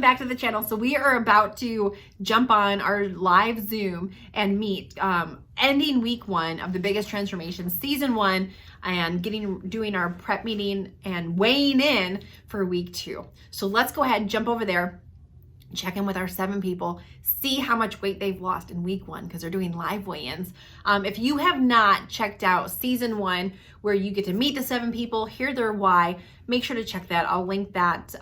welcome back to the channel. So we are about to jump on our live Zoom and meet, ending week 1 of the biggest transformation, season 1, and doing our prep meeting and weighing in for week 2. So let's go ahead and jump over there, check in with our 7 people, see how much weight they've lost in week 1 because they're doing live weigh-ins. If you have not checked out season 1, where you get to meet the 7 people, hear their why, make sure to check that. I'll link that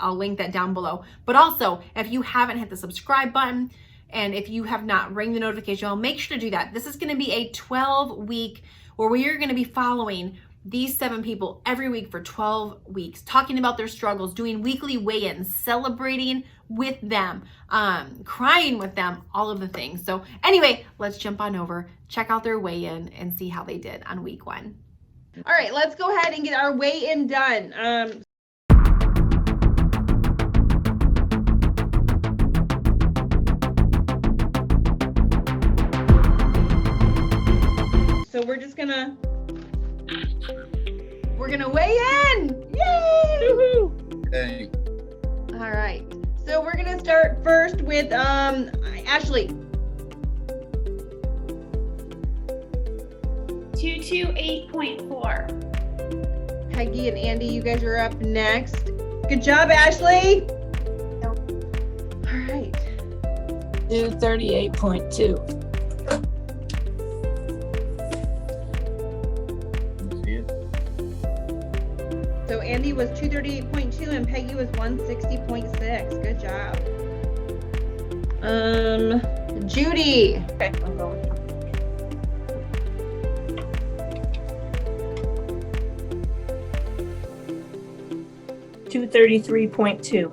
down below. But also, if you haven't hit the subscribe button and if you have not ring the notification bell, make sure to do that. This is going to be a 12-week where we are going to be following these 7 people every week for 12 weeks, talking about their struggles, doing weekly weigh-ins, celebrating with them, crying with them, all of the things. So anyway, let's jump on over, check out their weigh-in and see how they did on week 1. All right, let's go ahead and get our weigh-in done. So we're gonna weigh in. Yay! Woohoo! Hey. All right. So we're gonna start first with Ashley. 228.4. Peggy and Andy, you guys are up next. Good job, Ashley. Nope. All right. 238.2. See it? So Andy was 238.2 and Peggy was 160.6. Good job. Judy. Okay, I'm going. 233.2.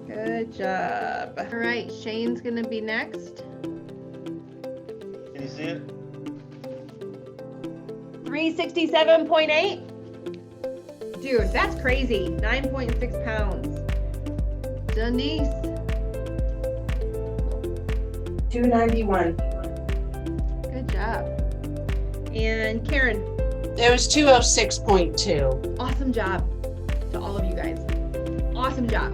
Good job. All right, Shane's gonna be next. Can you see it? 367.8. Dude, that's crazy. 9.6 pounds. Denise. 291. Good job. And Karen. It was 206.2. Awesome job to all of you guys. Awesome job.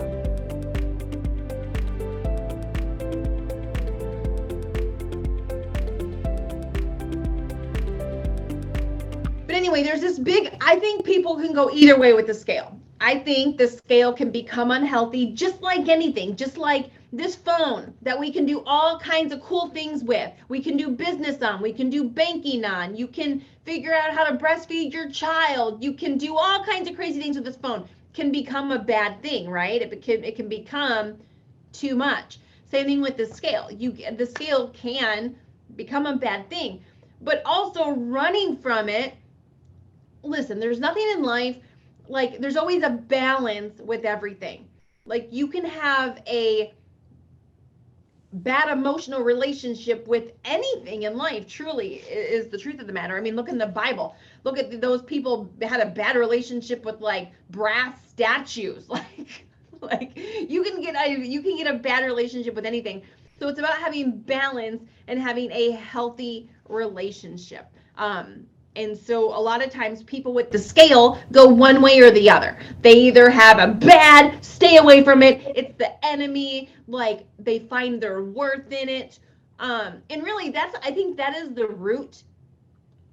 But anyway, there's this I think people can go either way with the scale. I think the scale can become unhealthy just like anything, just like this phone that we can do all kinds of cool things with. We can do business on, we can do banking on, you can figure out how to breastfeed your child, you can do all kinds of crazy things with this phone. Can become a bad thing, right? It can become too much. Same thing with the scale. The scale can become a bad thing, but also running from it. Listen, there's nothing in life, like there's always a balance with everything. Like you can have a bad emotional relationship with anything in life, truly is the truth of the matter. I mean, look in the Bible. Look at those people that had a bad relationship with like brass statues. Like you can get a bad relationship with anything. So it's about having balance and having a healthy relationship. And so a lot of times people with the scale go one way or the other. They either have a bad, stay away from it, it's the enemy, like they find their worth in it. And really I think that is the root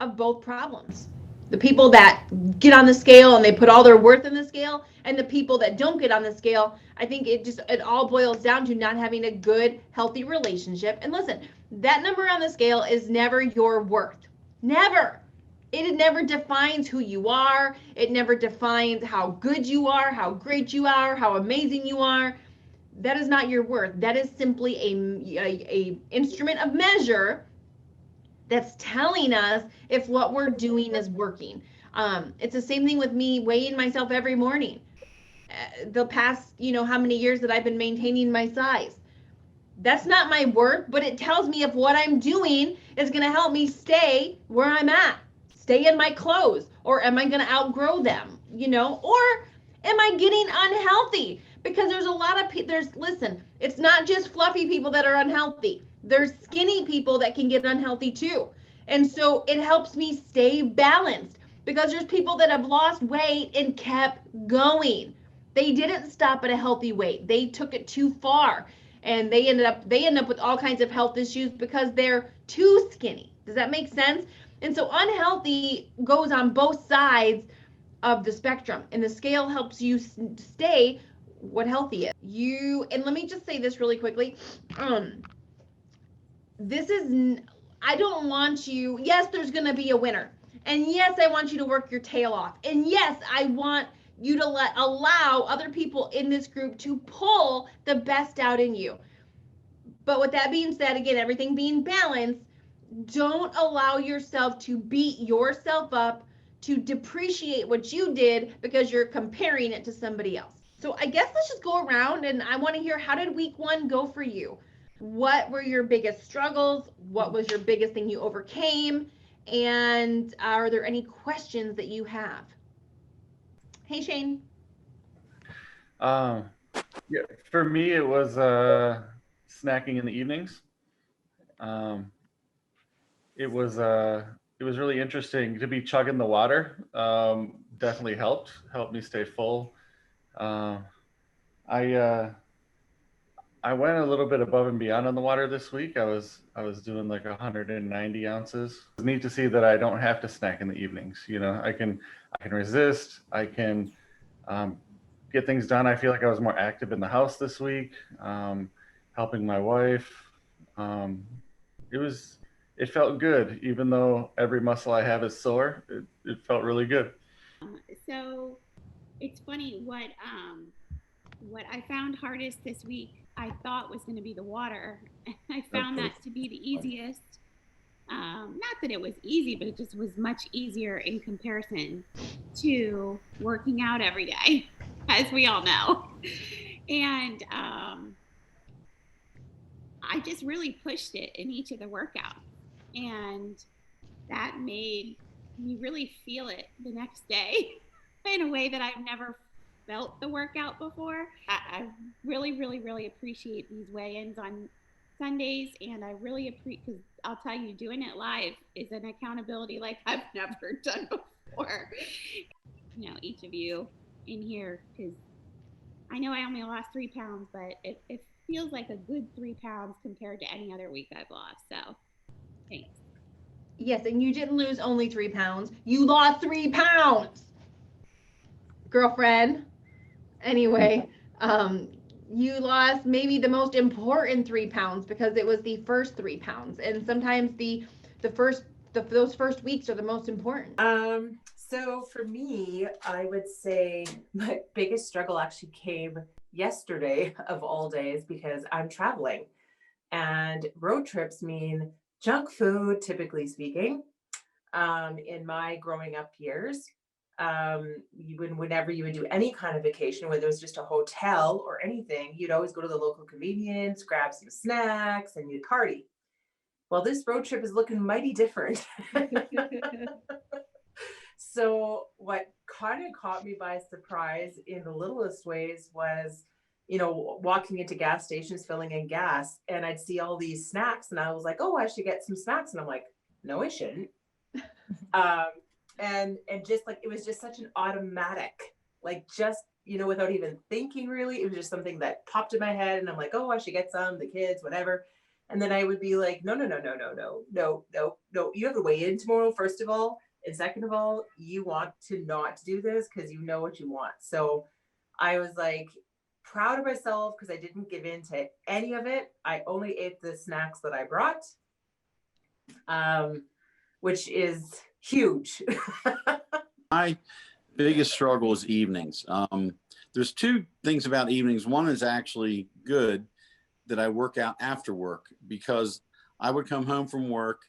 of both problems. The people that get on the scale and they put all their worth in the scale, and the people that don't get on the scale, I think it all boils down to not having a good, healthy relationship. And listen, that number on the scale is never your worth. Never. It never defines who you are. It never defines how good you are, how great you are, how amazing you are. That is not your worth. That is simply a instrument of measure that's telling us if what we're doing is working. It's the same thing with me weighing myself every morning. The past, how many years that I've been maintaining my size. That's not my worth, but it tells me if what I'm doing is going to help me stay where I'm at. Stay in my clothes, or am I going to outgrow them, or am I getting unhealthy? Because there's a lot of listen, it's not just fluffy people that are unhealthy. There's skinny people that can get unhealthy too. And so it helps me stay balanced because there's people that have lost weight and kept going. They didn't stop at a healthy weight. They took it too far, and they end up with all kinds of health issues because they're too skinny. Does that make sense? And so unhealthy goes on both sides of the spectrum, and the scale helps you stay what healthy is. And let me just say this really quickly. This is, I don't want you, yes, there's going to be a winner. And yes, I want you to work your tail off. And yes, I want you to allow other people in this group to pull the best out in you. But with that being said, again, everything being balanced, don't allow yourself to beat yourself up, to depreciate what you did because you're comparing it to somebody else. So I guess let's just go around, and I want to hear, how did week 1 go for you? What were your biggest struggles? What was your biggest thing you overcame? And are there any questions that you have? Hey, Shane. Yeah, for me, it was snacking in the evenings. It was really interesting to be chugging the water. Definitely helped me stay full. I went a little bit above and beyond on the water this week. I was doing like 190 ounces. It's neat to see that I don't have to snack in the evenings. You know, I can resist. I can get things done. I feel like I was more active in the house this week, helping my wife. It felt good, even though every muscle I have is sore. It felt really good. So it's funny, what I found hardest this week, I thought was going to be the water. I found that to be the easiest. Not that it was easy, but it just was much easier in comparison to working out every day, as we all know. And I just really pushed it in each of the workouts. And that made me really feel it the next day in a way that I've never felt the workout before. I really, really, really appreciate these weigh-ins on Sundays, and I really appreciate, because I'll tell you, doing it live is an accountability like I've never done before. You know, each of you in here, because I know I only lost 3 pounds, but it feels like a good 3 pounds compared to any other week I've lost. So thanks. Yes, and you didn't lose only 3 pounds. You lost 3 pounds, girlfriend. Anyway, you lost maybe the most important 3 pounds because it was the first 3 pounds. And sometimes those first weeks are the most important. So for me, I would say my biggest struggle actually came yesterday of all days, because I'm traveling, and road trips mean junk food, typically speaking. In my growing up years, whenever you would do any kind of vacation, whether it was just a hotel or anything, you'd always go to the local convenience, grab some snacks, and you'd party. Well, this road trip is looking mighty different. So what kind of caught me by surprise in the littlest ways was, you know, walking into gas stations, filling in gas, and I'd see all these snacks, and I was like, oh, I should get some snacks. And I'm like, no, I shouldn't. And just like, it was just such an automatic, like, just, you know, without even thinking really, it was just something that popped in my head, and I'm like, oh, I should get some, the kids, whatever. And then I would be like, no, you have to weigh in tomorrow, first of all. And second of all, you want to not do this because you know what you want. So I was like proud of myself because I didn't give in to any of it. I only ate the snacks that I brought, which is huge. My biggest struggle is evenings. There's 2 things about evenings. One is actually good, that I work out after work, because I would come home from work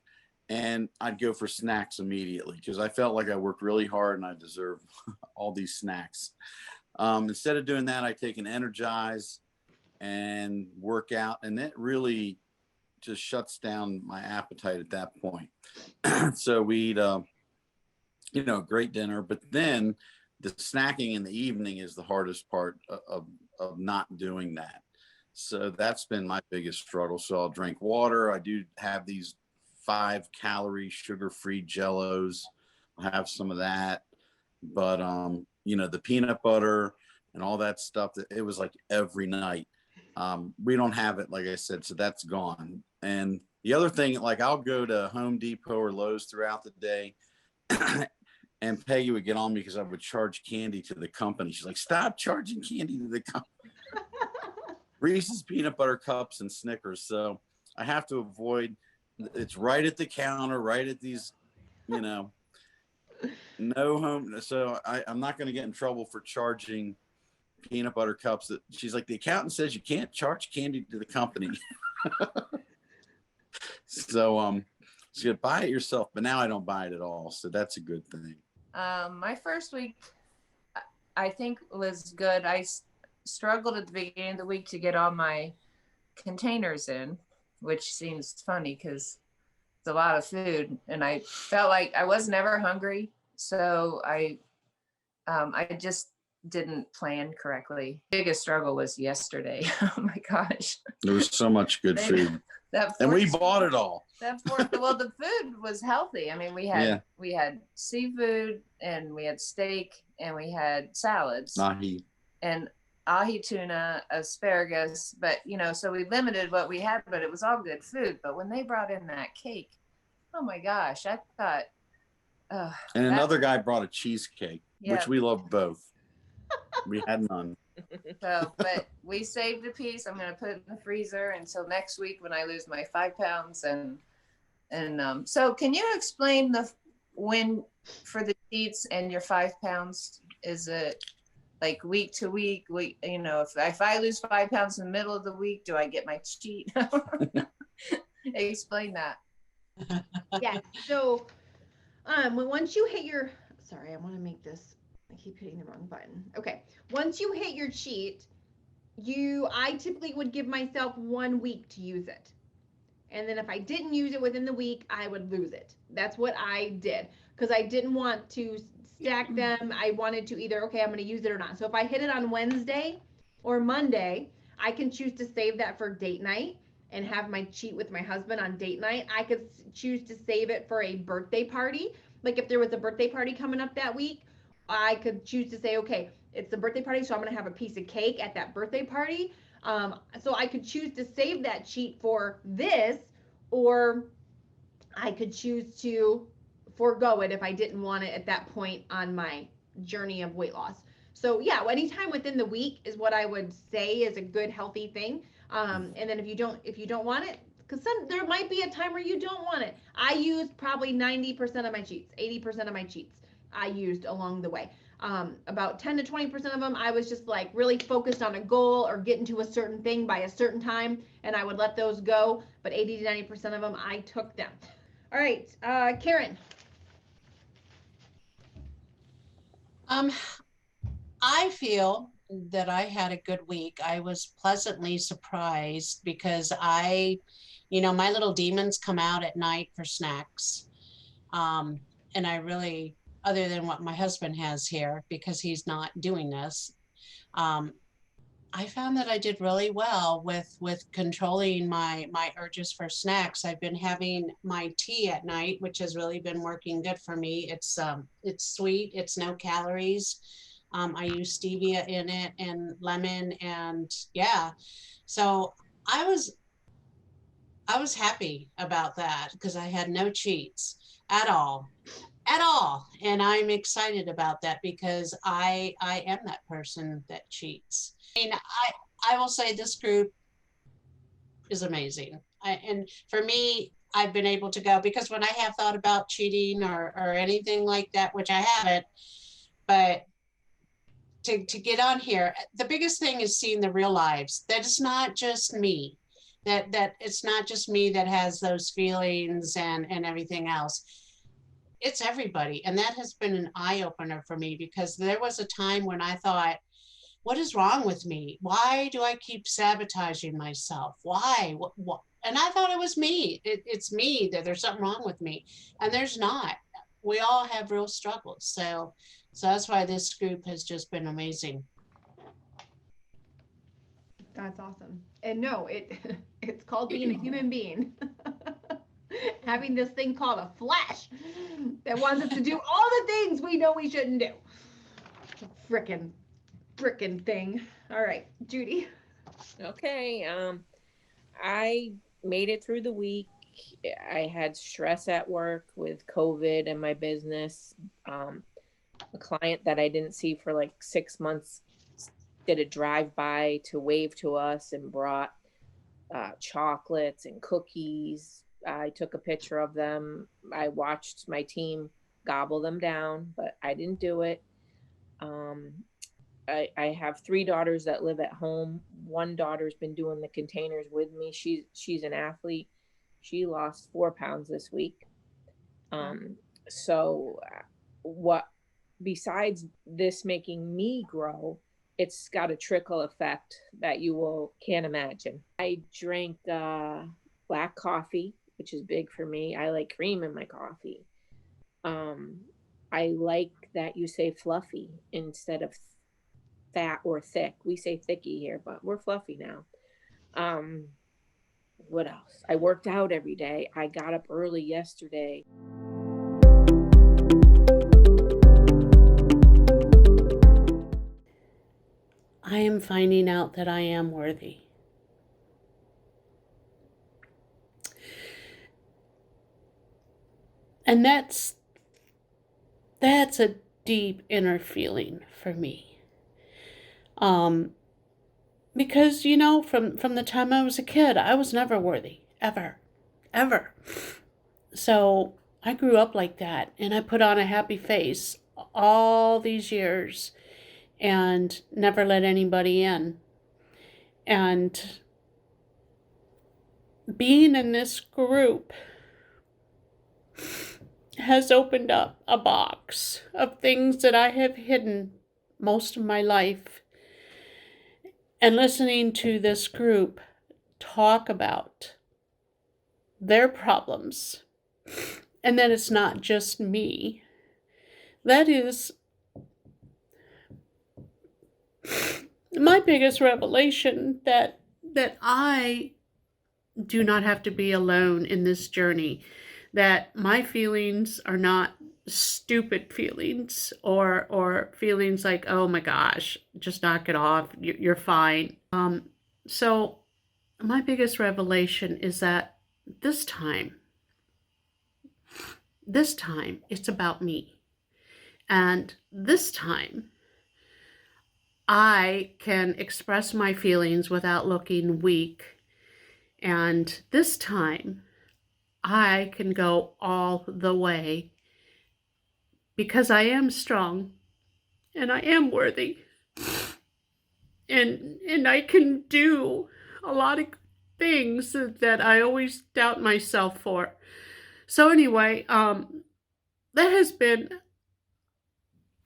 and I'd go for snacks immediately because I felt like I worked really hard and I deserve all these snacks. Instead of doing that, I take an Energize and work out, and it really just shuts down my appetite at that point. So we eat a great dinner, but then the snacking in the evening is the hardest part of not doing that. So that's been my biggest struggle. So I'll drink water. I do have these 5-calorie sugar-free Jellos. I'll have some of that, but the peanut butter, and all that stuff. That it was like every night. We don't have it, like I said, so that's gone. And the other thing, like I'll go to Home Depot or Lowe's throughout the day, and Peggy would get on me because I would charge candy to the company. She's like, "Stop charging candy to the company." Reese's peanut butter cups and Snickers. So I have to avoid. It's right at the counter, right at these, no home. So I'm not going to get in trouble for charging peanut butter cups. That she's like, the accountant says you can't charge candy to the company. So she's gonna buy it yourself, but now I don't buy it at all. So that's a good thing. My first week, I think, was good. I struggled at the beginning of the week to get all my containers in, which seems funny because it's a lot of food, and I felt like I was never hungry, so I just didn't plan correctly. Biggest struggle was yesterday. Oh my gosh, There was so much good food, and we bought it all. Well, the food was healthy. I mean, we had seafood, and we had steak, and we had salads, and ahi tuna, asparagus, but so we limited what we had, but it was all good food. But when they brought in that cake, oh my gosh, I thought, and another guy brought a cheesecake, Yeah. which we love both. We had none. so, but we saved a piece. I'm going to put it in the freezer until next week when I lose my 5 pounds. And so can you explain when for the sheets and your 5 pounds, is it like week to week? If I lose 5 pounds in the middle of the week, do I get my sheet? Explain that. Yeah. So, once you hit your, sorry, I want to make this, I keep hitting the wrong button. Okay. Once you hit your cheat, I typically would give myself 1 week to use it. And then if I didn't use it within the week, I would lose it. That's what I did because I didn't want to stack them. I wanted to either, okay, I'm going to use it or not. So if I hit it on Wednesday or Monday, I can choose to save that for date night and have my cheat with my husband on date night. I could choose to save it for a birthday party. Like if there was a birthday party coming up that week, I could choose to say, okay, it's the birthday party, so I'm going to have a piece of cake at that birthday party. So I could choose to save that cheat for this, or I could choose to forego it if I didn't want it at that point on my journey of weight loss. So yeah, anytime within the week is what I would say is a good, healthy thing. And then if you don't want it, because there might be a time where you don't want it. I used probably 90% of my cheats, 80% of my cheats I used along the way. About 10 to 20% of them, I was just like really focused on a goal or getting to a certain thing by a certain time, and I would let those go. But 80 to 90% of them, I took them. All right, Karen. I feel that I had a good week. I was pleasantly surprised because my little demons come out at night for snacks. And I really, other than what my husband has here, because he's not doing this, I found that I did really well with controlling my urges for snacks. I've been having my tea at night, which has really been working good for me. It's sweet, it's no calories. I use stevia in it and lemon, and yeah. So I was happy about that because I had no cheats at all. And I'm excited about that because I am that person that cheats. I mean, I will say this group is amazing. And for me, I've been able to go because when I have thought about cheating or anything like that, which I haven't, but to get on here, the biggest thing is seeing the real lives. That it's not just me, that it's not just me that has those feelings and everything else. It's everybody. And that has been an eye-opener for me because there was a time when I thought, what is wrong with me? Why do I keep sabotaging myself? Why? What? And I thought it was me. It's me, that there's something wrong with me. And there's not. We all have real struggles. So that's why this group has just been amazing. That's awesome. And no, it's called being a human being. Having this thing called a flesh that wants us to do all the things we know we shouldn't do. Frickin' frickin' thing. All right, Judy. Okay. I made it through the week. I had stress at work with COVID and my business. A client that I didn't see for like 6 months did a drive-by to wave to us and brought chocolates and cookies. I took a picture of them. I watched my team gobble them down, but I didn't do it. I have 3 daughters that live at home. One daughter's been doing the containers with me. She's an athlete. She lost 4 pounds this week. So what, besides this making me grow, it's got a trickle effect that you can't imagine. I drank black coffee, which is big for me. I like cream in my coffee. I like that you say fluffy instead of fat or thick. We say thicky here, but we're fluffy now. What else? I worked out every day. I got up early yesterday. I am finding out that I am worthy. And that's a deep inner feeling for me. Because, you know, from the time I was a kid, I was never worthy, ever. So I grew up like that, and I put on a happy face all these years and never let anybody in. And being in this group has opened up a box of things that I have hidden most of my life. And listening to this group talk about their problems, and that it's not just me, that is my biggest revelation, that I do not have to be alone in this journey, that my feelings are not stupid feelings or feelings like, oh my gosh, just knock it off, you're fine. So my biggest revelation is that this time it's about me. And this time I can express my feelings without looking weak. And this time I can go all the way, because I am strong and I am worthy. And I can do a lot of things that I always doubt myself for. So anyway, that has been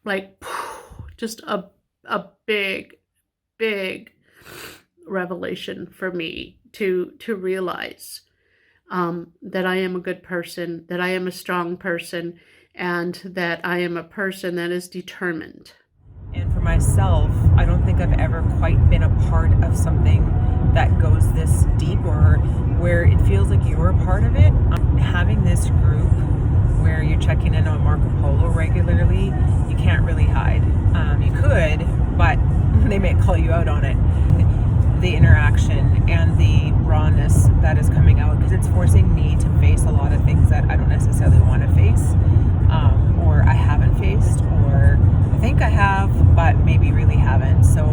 like just a big revelation for me to realize that I am a good person, that I am a strong person, and that I am a person that is determined. And for myself, I don't think I've ever quite been a part of something that goes this deep, or where it feels like you're a part of it. Having this group where you're checking in on Marco Polo regularly, you can't really hide. You could, but they may call you out on it. The interaction and the rawness that is coming out, because it's forcing me to face a lot of things that I don't necessarily want to face, or I haven't faced, or I think I have, but maybe really haven't. So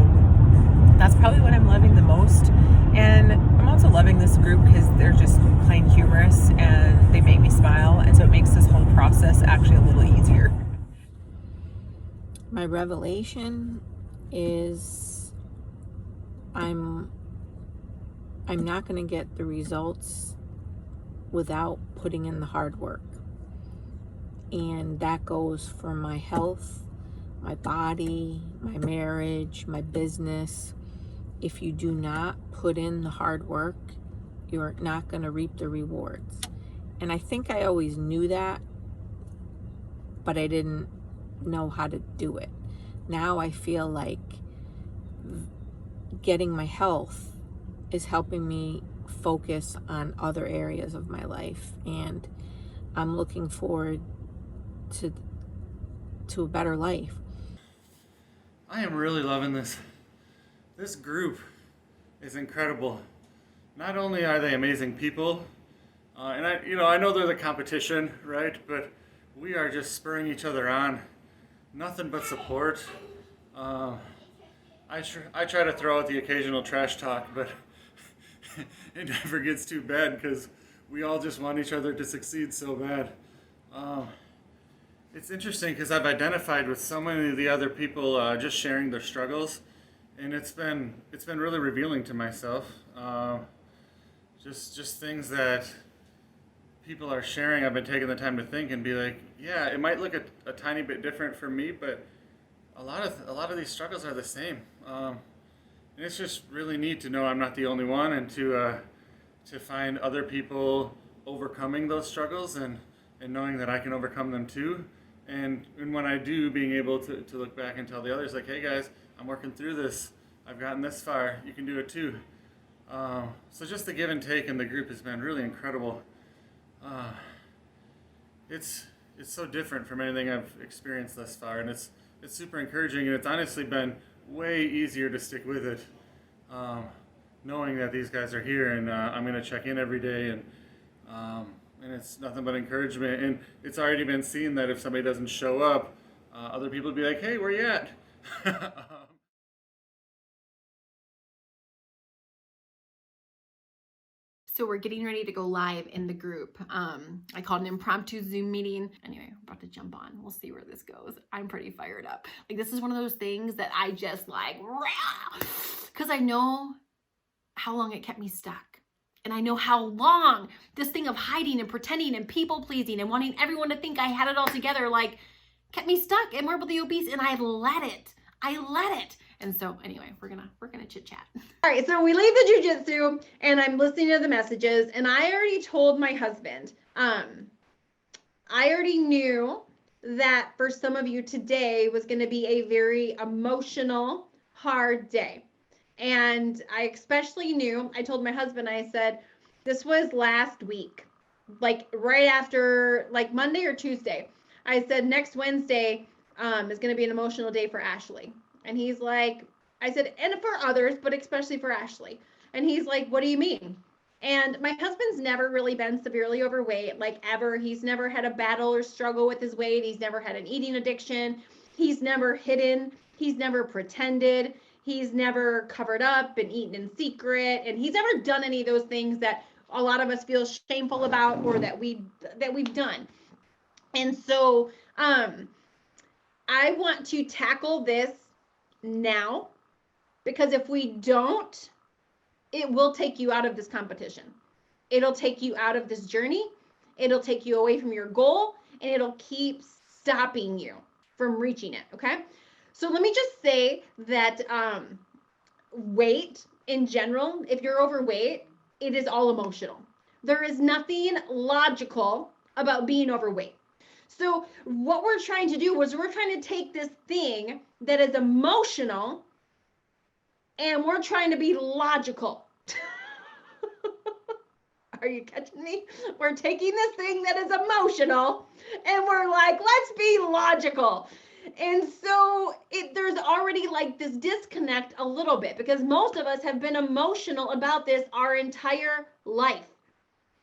that's probably what I'm loving the most. And I'm also loving this group because they're just plain humorous and they make me smile, and so it makes this whole process actually a little easier. My revelation is I'm not going to get the results without putting in the hard work. And that goes for my health, my body, my marriage, my business. If you do not put in the hard work, you're not going to reap the rewards. And I think I always knew that, but I didn't know how to do it. Now I feel like getting my health is helping me focus on other areas of my life, and I'm looking forward to a better life. I am really loving this. This group is incredible. Not only are they amazing people, and I know they're the competition, right? But we are just spurring each other on. Nothing but support. I try to throw out the occasional trash talk, but it never gets too bad because we all just want each other to succeed so bad. It's interesting because I've identified with so many of the other people just sharing their struggles, and it's been really revealing to myself. Just things that people are sharing. I've been taking the time to think and be like, yeah, it might look a tiny bit different for me, but a lot of these struggles are the same. And it's just really neat to know I'm not the only one, and to find other people overcoming those struggles and knowing that I can overcome them too. And when I do, being able to look back and tell the others, like, hey guys, I'm working through this. I've gotten this far. You can do it too. So just the give and take in the group has been really incredible. It's so different from anything I've experienced thus far, and it's super encouraging, and it's honestly been way easier to stick with it, knowing that these guys are here, and I'm going to check in every day, and it's nothing but encouragement. And it's already been seen that if somebody doesn't show up, other people will be like, hey, where you at? So we're getting ready to go live in the group. I called an impromptu Zoom meeting. Anyway, I'm about to jump on. We'll see where this goes. I'm pretty fired up. Like, this is one of those things that I just like, because I know how long it kept me stuck. And I know how long this thing of hiding and pretending and people pleasing and wanting everyone to think I had it all together, like, kept me stuck and morbidly obese, and I let it. And so anyway, we're gonna chit chat. All right, so we leave the jujitsu and I'm listening to the messages, and I already told my husband, I already knew that for some of you today was going to be a very emotional, hard day. And I especially knew, I told my husband, I said, this was last week, like right after, like Monday or Tuesday. I said, next Wednesday is going to be an emotional day for Ashley. And he's like, I said, and for others, but especially for Ashley. And he's like, what do you mean? And my husband's never really been severely overweight, like ever. He's never had a battle or struggle with his weight. He's never had an eating addiction. He's never hidden. He's never pretended. He's never covered up and eaten in secret. And he's never done any of those things that a lot of us feel shameful about, or that we've done. And so I want to tackle this now, because if we don't, it will take you out of this competition. It'll take you out of this journey. It'll take you away from your goal, and it'll keep stopping you from reaching it. Okay. So let me just say that weight in general, if you're overweight, it is all emotional. There is nothing logical about being overweight. So what we're trying to do is we're trying to take this thing that is emotional and we're trying to be logical. Are you catching me? We're taking this thing that is emotional and we're like, let's be logical. And so there's already like this disconnect a little bit, because most of us have been emotional about this our entire life.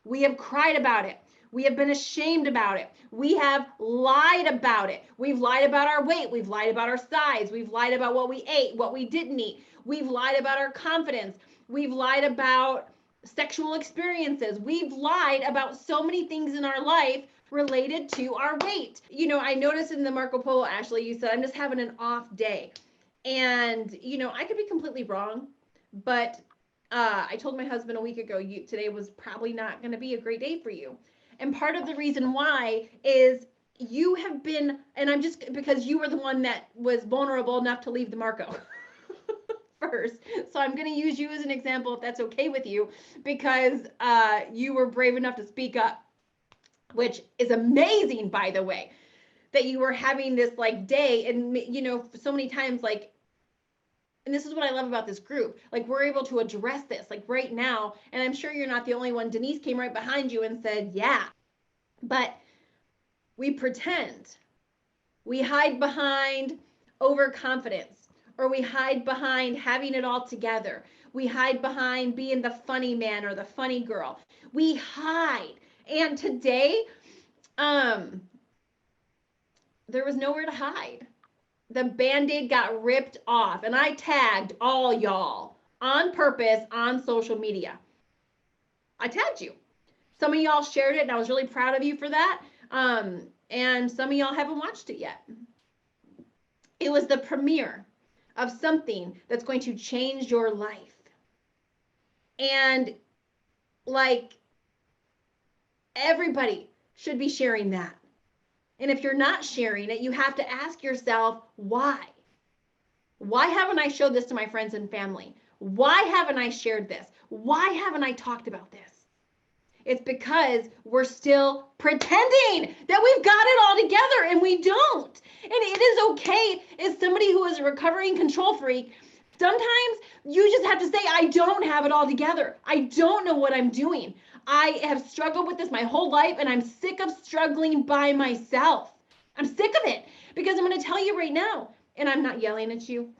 We have cried about it. We have been ashamed about it. We have lied about it. We've lied about our weight. We've lied about our size. We've lied about what we ate, what we didn't eat. We've lied about our confidence. We've lied about sexual experiences. We've lied about so many things in our life related to our weight. You know, I noticed in the Marco Polo, Ashley, you said, I'm just having an off day. And, you know, I could be completely wrong, but I told my husband a week ago, today was probably not going to be a great day for you. And part of the reason why is you have been, and I'm just, because you were the one that was vulnerable enough to leave the Marco first. So I'm going to use you as an example, if that's okay with you, because you were brave enough to speak up, which is amazing, by the way, that you were having this like day. And, you know, so many times, like, and this is what I love about this group, like we're able to address this like right now. And I'm sure you're not the only one. Denise came right behind you and said, yeah, but we pretend, we hide behind overconfidence. or we hide behind having it all together. We hide behind being the funny man or the funny girl. We hide. And today, there was nowhere to hide. The Band-Aid got ripped off, and I tagged all y'all on purpose on social media. I tagged you. Some of y'all shared it, and I was really proud of you for that. And some of y'all haven't watched it yet. It was the premiere of something that's going to change your life. And like, everybody should be sharing that. And if you're not sharing it, you have to ask yourself, why? Why haven't I showed this to my friends and family? Why haven't I shared this? Why haven't I talked about this? It's because we're still pretending that we've got it all together, and we don't. And it is okay as somebody who is a recovering control freak. Sometimes you just have to say, I don't have it all together. I don't know what I'm doing. I have struggled with this my whole life, and I'm sick of struggling by myself. I'm sick of it, because I'm going to tell you right now, and I'm not yelling at you,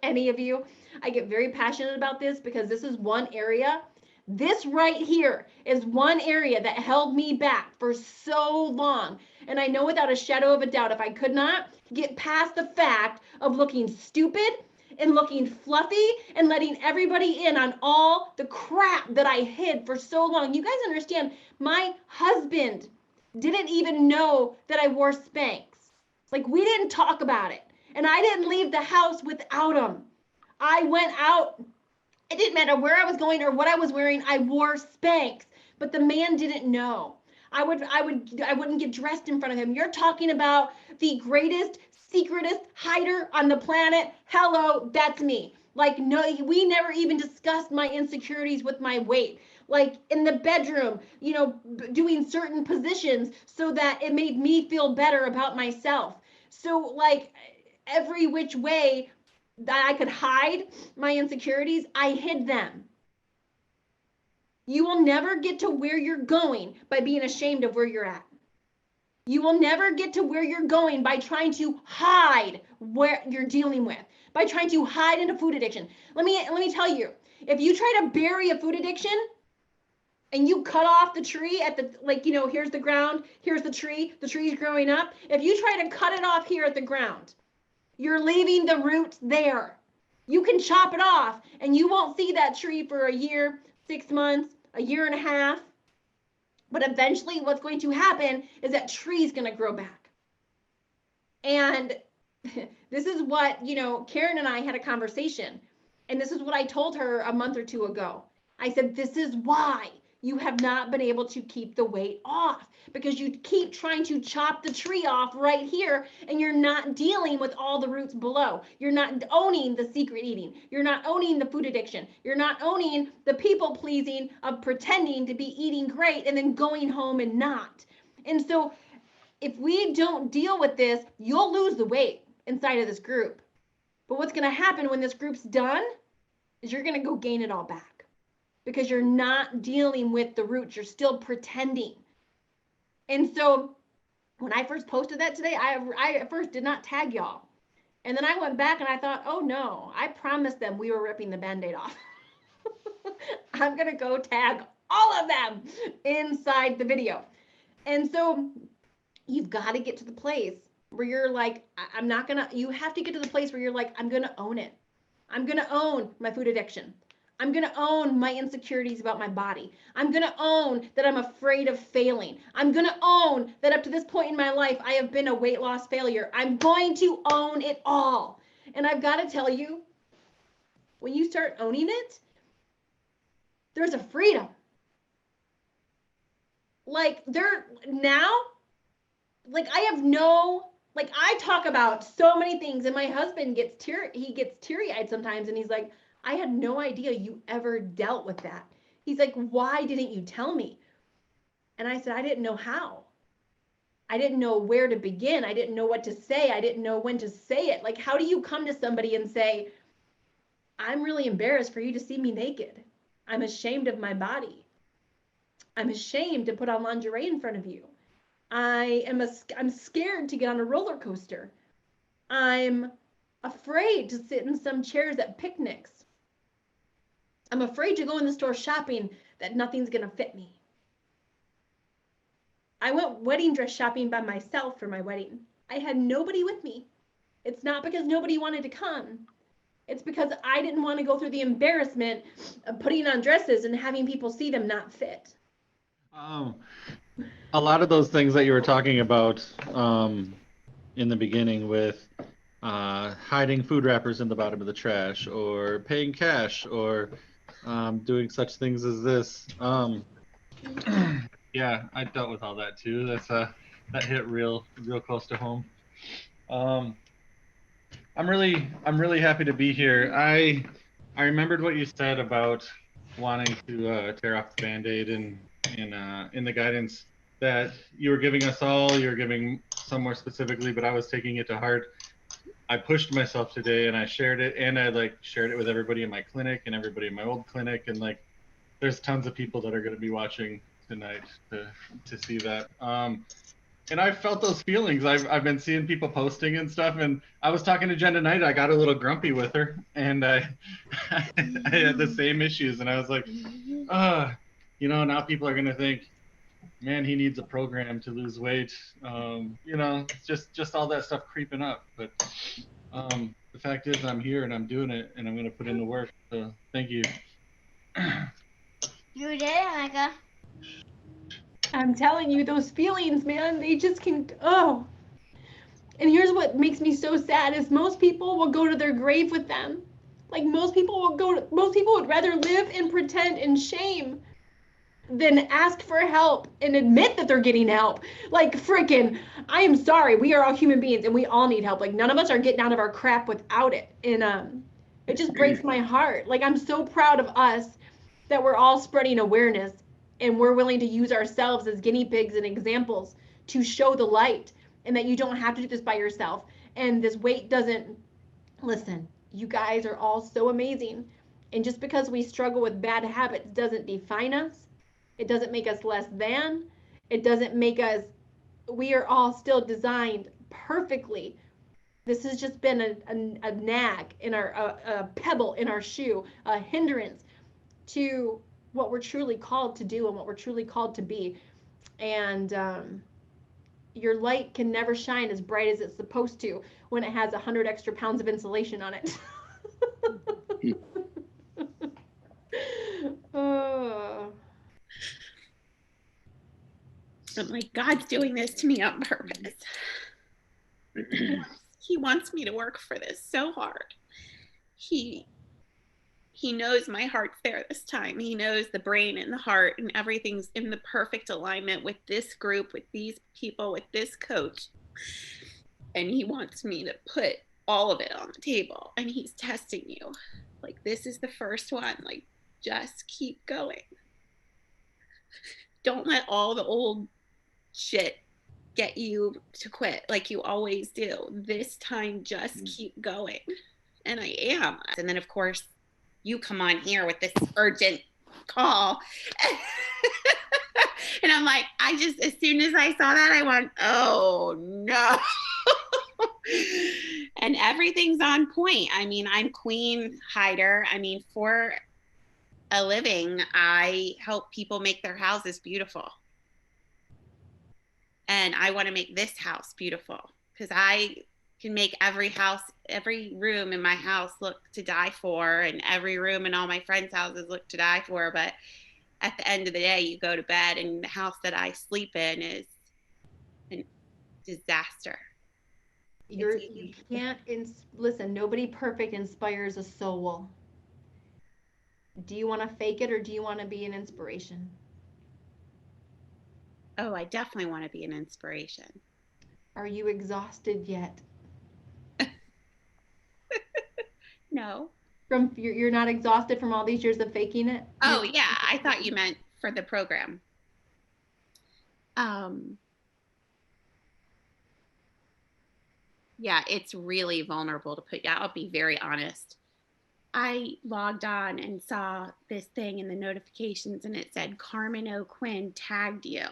any of you. I get very passionate about this because this is one area. This right here is one area that held me back for so long. And I know without a shadow of a doubt, if I could not get past the fact of looking stupid and looking fluffy and letting everybody in on all the crap that I hid for so long. You guys understand, my husband didn't even know that I wore Spanx. Like, we didn't talk about it. And I didn't leave the house without them. I went out. It didn't matter where I was going or what I was wearing. I wore Spanx, but the man didn't know. I wouldn't get dressed in front of him. You're talking about the greatest, secretest hider on the planet. Hello, that's me. Like, no, we never even discussed my insecurities with my weight. Like, in the bedroom, you know, doing certain positions so that it made me feel better about myself. So, like, every which way that I could hide my insecurities, I hid them. You will never get to where you're going by being ashamed of where you're at. You will never get to where you're going by trying to hide what you're dealing with, by trying to hide into food addiction. Let me tell you, if you try to bury a food addiction and you cut off the tree at the, like, you know, here's the ground, here's the tree's growing up. If you try to cut it off here at the ground, you're leaving the roots there. You can chop it off and you won't see that tree for a year, 6 months, a year and a half. But eventually what's going to happen is that tree's going to grow back. And this is what, you know, Karen and I had a conversation. And this is what I told her a month or two ago. I said, this is why you have not been able to keep the weight off, because you keep trying to chop the tree off right here and you're not dealing with all the roots below. You're not owning the secret eating. You're not owning the food addiction. You're not owning the people pleasing of pretending to be eating great and then going home and not. And so if we don't deal with this, you'll lose the weight inside of this group. But what's going to happen when this group's done is you're going to go gain it all back. Because you're not dealing with the roots, you're still pretending. And so when I first posted that today, I at first did not tag y'all. And then I went back and I thought, oh no, I promised them we were ripping the Band-Aid off. I'm gonna go tag all of them inside the video. And so you've got to get to the place where you're like, you have to get to the place where you're like, I'm gonna own it. I'm gonna own my food addiction. I'm going to own my insecurities about my body. I'm going to own that I'm afraid of failing. I'm going to own that up to this point in my life, I have been a weight loss failure. I'm going to own it all. And I've got to tell you, when you start owning it, there's a freedom. Like I talk about so many things, and my husband gets teary-eyed sometimes, and he's like, I had no idea you ever dealt with that. He's like, why didn't you tell me? And I said, I didn't know how. I didn't know where to begin. I didn't know what to say. I didn't know when to say it. Like, how do you come to somebody and say, I'm really embarrassed for you to see me naked. I'm ashamed of my body. I'm ashamed to put on lingerie in front of you. I'm scared to get on a roller coaster. I'm afraid to sit in some chairs at picnics. I'm afraid to go in the store shopping that nothing's gonna fit me. I went wedding dress shopping by myself for my wedding. I had nobody with me. It's not because nobody wanted to come. It's because I didn't want to go through the embarrassment of putting on dresses and having people see them not fit. A lot of those things that you were talking about in the beginning with hiding food wrappers in the bottom of the trash, or paying cash, or doing such things as this. Yeah, I dealt with all that too. That hit real close to home. I'm really happy to be here. I remembered what you said about wanting to tear off the Band-Aid, and in the guidance that you were giving us all. You were giving some more specifically, but I was taking it to heart. I pushed myself today, and I shared it, and I shared it with everybody in my clinic and everybody in my old clinic, and there's tons of people that are going to be watching tonight to see that. And I felt those feelings. I've been seeing people posting and stuff, and I was talking to Jen tonight. I got a little grumpy with her, and I had the same issues, and I was like, now people are going to think, man, he needs a program to lose weight. Just all that stuff creeping up. But the fact is, I'm here and I'm doing it, and I'm going to put in the work. So thank you. You did it, Micah. I'm telling you, those feelings, man, they just can, oh. And here's what makes me so sad is most people will go to their grave with them. Like most people would rather live and pretend in shame than ask for help and admit that they're getting help. Like freaking, I am sorry, we are all human beings and we all need help. Like none of us are getting out of our crap without it. And it just breaks my heart. Like I'm so proud of us that we're all spreading awareness, and we're willing to use ourselves as guinea pigs and examples to show the light, and that you don't have to do this by yourself. And this weight doesn't, listen, you guys are all so amazing. And just because we struggle with bad habits doesn't define us. It doesn't make us less than. It doesn't make us, we are all still designed perfectly. This has just been a nag in a pebble in our shoe, a hindrance to what we're truly called to do and what we're truly called to be. And your light can never shine as bright as it's supposed to when it has 100 extra pounds of insulation on it. I'm like, God's doing this to me on purpose. He wants me to work for this so hard. He knows my heart's there this time. He knows the brain and the heart and everything's in the perfect alignment with this group, with these people, with this coach. And he wants me to put all of it on the table, and he's testing you. Like, this is the first one. Like, just keep going. Don't let all the old shit get you to quit like you always do. This time, just keep going. And I am. And then, of course, you come on here with this urgent call. And I'm like, as soon as I saw that, I went, oh no. And everything's on point. I mean, I'm Queen Hider. I mean, for a living, I help people make their houses beautiful. And I want to make this house beautiful, because I can make every room in my house look to die for, and every room in all my friends' houses look to die for. But at the end of the day, you go to bed and the house that I sleep in is a disaster. You can't, listen, nobody perfect inspires a soul. Do you want to fake it, or do you want to be an inspiration? Oh, I definitely want to be an inspiration. Are you exhausted yet? No. You're not exhausted from all these years of faking it? Oh yeah, I thought you meant for the program. Yeah, it's really vulnerable to put. Yeah, I'll be very honest. I logged on and saw this thing in the notifications, and it said Carmen O'Quinn tagged you,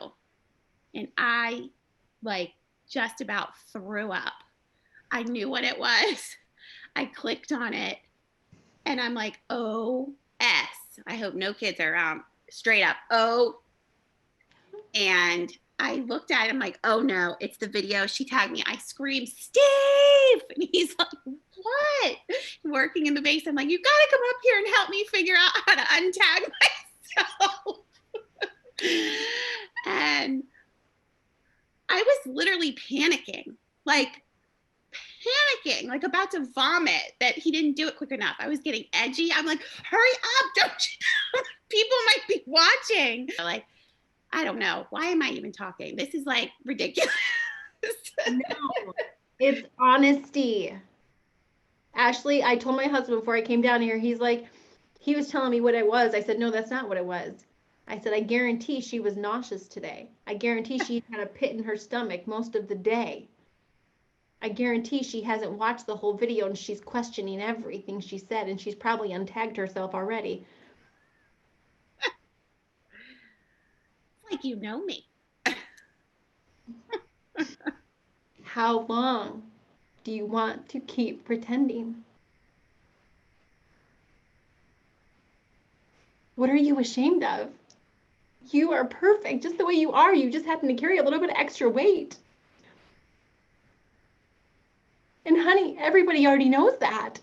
and I just about threw up. I knew what it was. I clicked on it and I'm like, OS. I hope no kids are around. Straight up. And I looked at him like, oh no, it's the video. She tagged me. I screamed, Steve! And he's like, what? Working in the base. I'm like, you gotta come up here and help me figure out how to untag myself. And I was literally panicking, like about to vomit that he didn't do it quick enough. I was getting edgy. I'm like, hurry up, don't you? People might be watching. Like, I don't know. Why am I even talking? This is like ridiculous. No, it's honesty. Ashley, I told my husband before I came down here, he was telling me what I was. I said, no, that's not what it was. I said, I guarantee she was nauseous today. I guarantee she had a pit in her stomach most of the day. I guarantee she hasn't watched the whole video and she's questioning everything she said, and she's probably untagged herself already. Like, you know me. How long do you want to keep pretending? What are you ashamed of? You are perfect just the way you are. You just happen to carry a little bit of extra weight. And honey, everybody already knows that.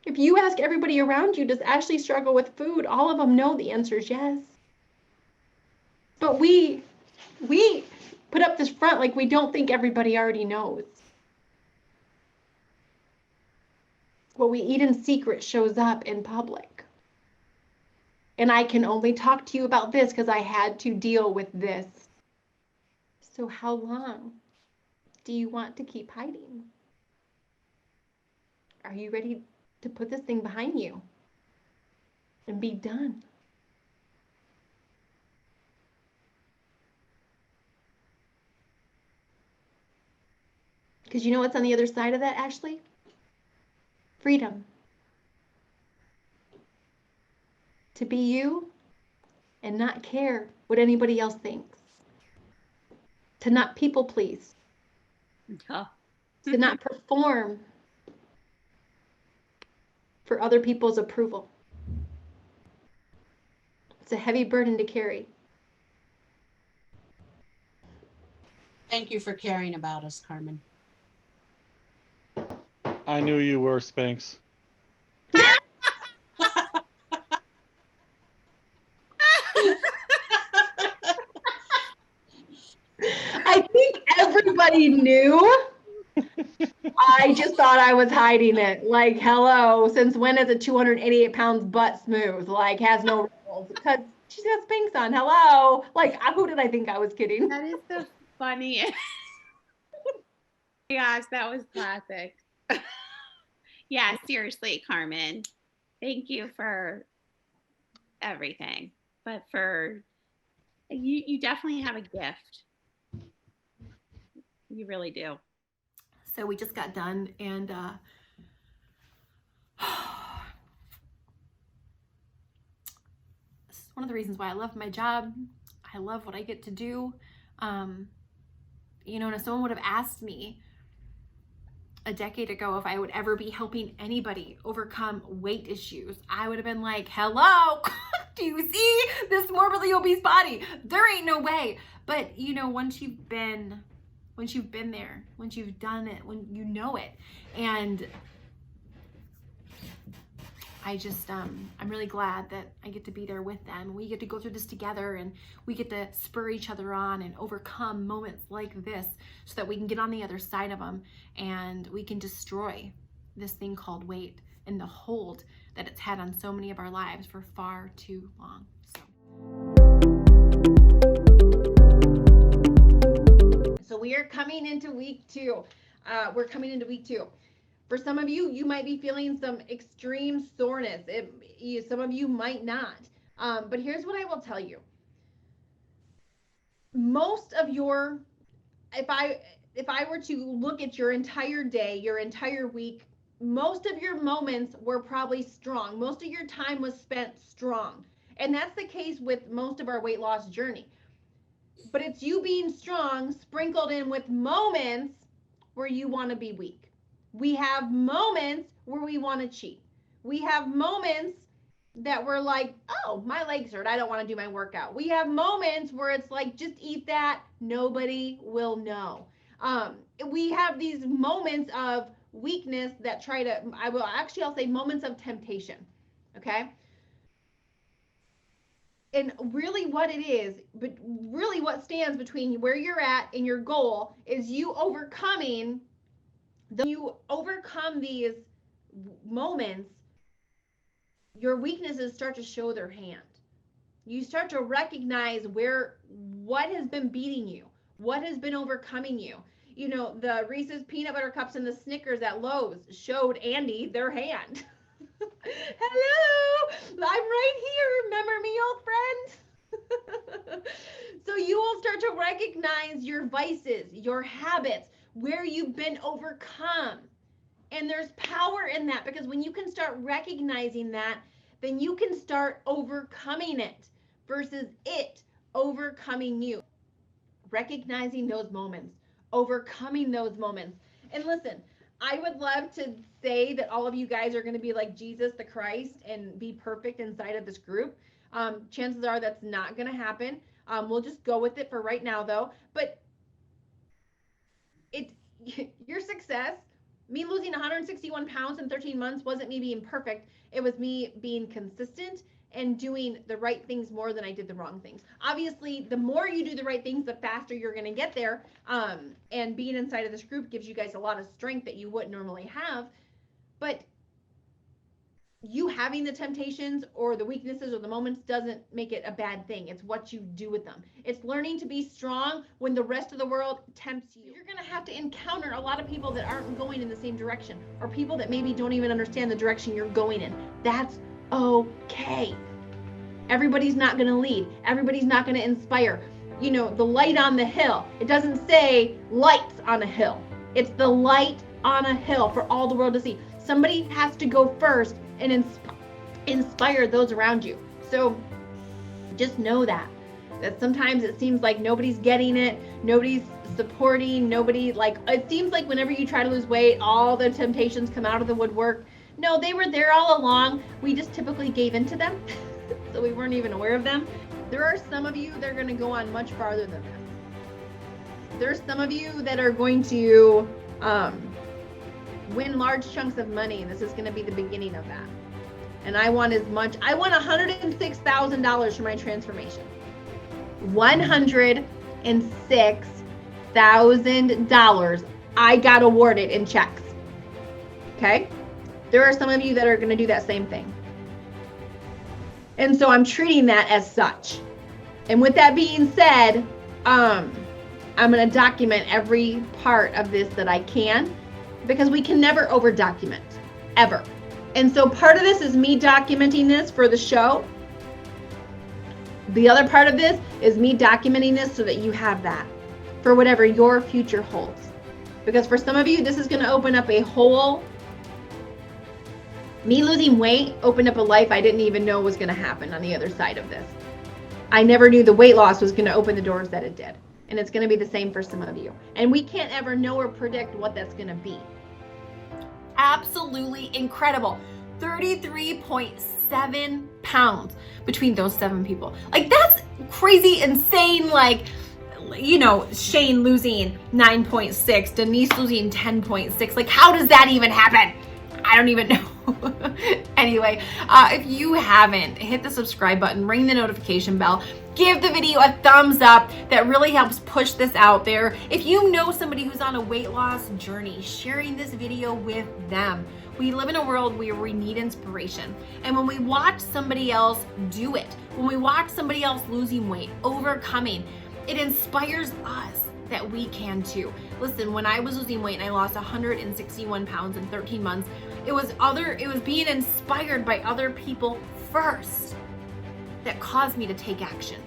If you ask everybody around you, does Ashley struggle with food? All of them know the answer is yes. But we put up this front like we don't think everybody already knows. What we eat in secret shows up in public. And I can only talk to you about this because I had to deal with this. So how long do you want to keep hiding? Are you ready to put this thing behind you and be done? Because you know what's on the other side of that, Ashley? Freedom. To be you and not care what anybody else thinks. To not people please. Yeah. To not perform for other people's approval. It's a heavy burden to carry. Thank you for caring about us, Carmen. I knew you were, Spanx. I think everybody knew. I just thought I was hiding it. Like, hello, since when is a 288 pounds butt smooth? Like, has no rules. Because she's got Spanx on. Hello. Like, who did I think I was kidding? That is the funniest. Gosh, that was classic. Yeah, seriously, Carmen. Thank you for everything. But for you definitely have a gift. You really do. So we just got done, and this is one of the reasons why I love my job. I love what I get to do. You know, and if someone would have asked me a decade ago if I would ever be helping anybody overcome weight issues, I would have been like, hello, do you see this morbidly obese body? There ain't no way. But you know, once you've been there, once you've done it, when you know it. And I just, I'm really glad that I get to be there with them. We get to go through this together, and we get to spur each other on and overcome moments like this so that we can get on the other side of them and we can destroy this thing called weight and the hold that it's had on so many of our lives for far too long. So we are coming into week 2. For some of you, you might be feeling some extreme soreness. Some of you might not. But here's what I will tell you. Most of your, if I were to look at your entire day, your entire week, most of your moments were probably strong. Most of your time was spent strong. And that's the case with most of our weight loss journey. But it's you being strong sprinkled in with moments where you want to be weak. We have moments where we want to cheat. We have moments that we're like, oh, my legs hurt, I don't want to do my workout. We have moments where it's like, just eat that, nobody will know. We have these moments of weakness that I'll say moments of temptation. Okay. And really what it is, but really what stands between where you're at and your goal is you overcome these moments. Your weaknesses start to show their hand. You start to recognize what has been beating you, what has been overcoming you. You know, the Reese's peanut butter cups and the Snickers at Lowe's showed Andy their hand. Hello, I'm right here. Remember me, old friend? So you will start to recognize your vices, your habits, where you've been overcome. And there's power in that, because when you can start recognizing that, then you can start overcoming it versus it overcoming you. Recognizing those moments, overcoming those moments. And listen, I would love to say that all of you guys are going to be like Jesus the Christ and be perfect inside of this group. Chances are that's not going to happen. We'll just go with it for right now, though. But your success, me losing 161 pounds in 13 months wasn't me being perfect. It was me being consistent and doing the right things more than I did the wrong things. Obviously, the more you do the right things, the faster you're going to get there. And being inside of this group gives you guys a lot of strength that you wouldn't normally have. But you having the temptations or the weaknesses or the moments doesn't make it a bad thing. It's what you do with them. It's learning to be strong when the rest of the world tempts you. You're going to have to encounter a lot of people that aren't going in the same direction, or people that maybe don't even understand the direction you're going in. That's okay. Everybody's not going to lead. Everybody's not going to inspire. You know, the light on the hill. It doesn't say lights on a hill. It's the light on a hill for all the world to see. Somebody has to go first and inspire those around you. So just know that sometimes it seems like nobody's getting it, nobody's supporting, it seems like whenever you try to lose weight, all the temptations come out of the woodwork. No, they were there all along. We just typically gave into them. So we weren't even aware of them. There are some of you that are going to go on much farther than this. There's some of you that are going to win large chunks of money, and this is going to be the beginning of that. And I want $106,000 for my transformation. $106,000 I got awarded in checks. Okay? There are some of you that are going to do that same thing. And so I'm treating that as such. And with that being said, I'm going to document every part of this that I can, because we can never over document, ever. And so part of this is me documenting this for the show. The other part of this is me documenting this so that you have that for whatever your future holds. Because for some of you, this is going to open up a whole, me losing weight opened up a life I didn't even know was going to happen on the other side of this. I never knew the weight loss was going to open the doors that it did. And it's going to be the same for some of you. And we can't ever know or predict what that's going to be. Absolutely incredible. 33.7 pounds between those 7 people. Like, that's crazy, insane. Like, you know, Shane losing 9.6, Denise losing 10.6. Like, how does that even happen? I don't even know. Anyway, if you haven't, hit the subscribe button, ring the notification bell, give the video a thumbs up. That really helps push this out there. If you know somebody who's on a weight loss journey, sharing this video with them. We live in a world where we need inspiration. And when we watch somebody else do it, when we watch somebody else losing weight, overcoming, it inspires us that we can too. Listen, when I was losing weight and I lost 161 pounds in 13 months, it was being inspired by other people first that caused me to take action.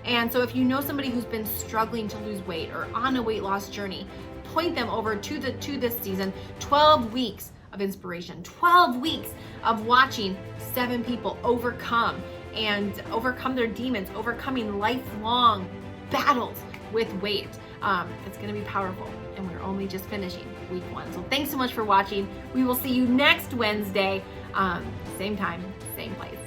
And so if you know somebody who's been struggling to lose weight or on a weight loss journey, point them over to this season, 12 weeks of inspiration, 12 weeks of watching 7 people overcome their demons, overcoming lifelong battles, with weight. It's going to be powerful, and we're only just finishing week 1. So thanks so much for watching. We will see you next Wednesday, same time, same place.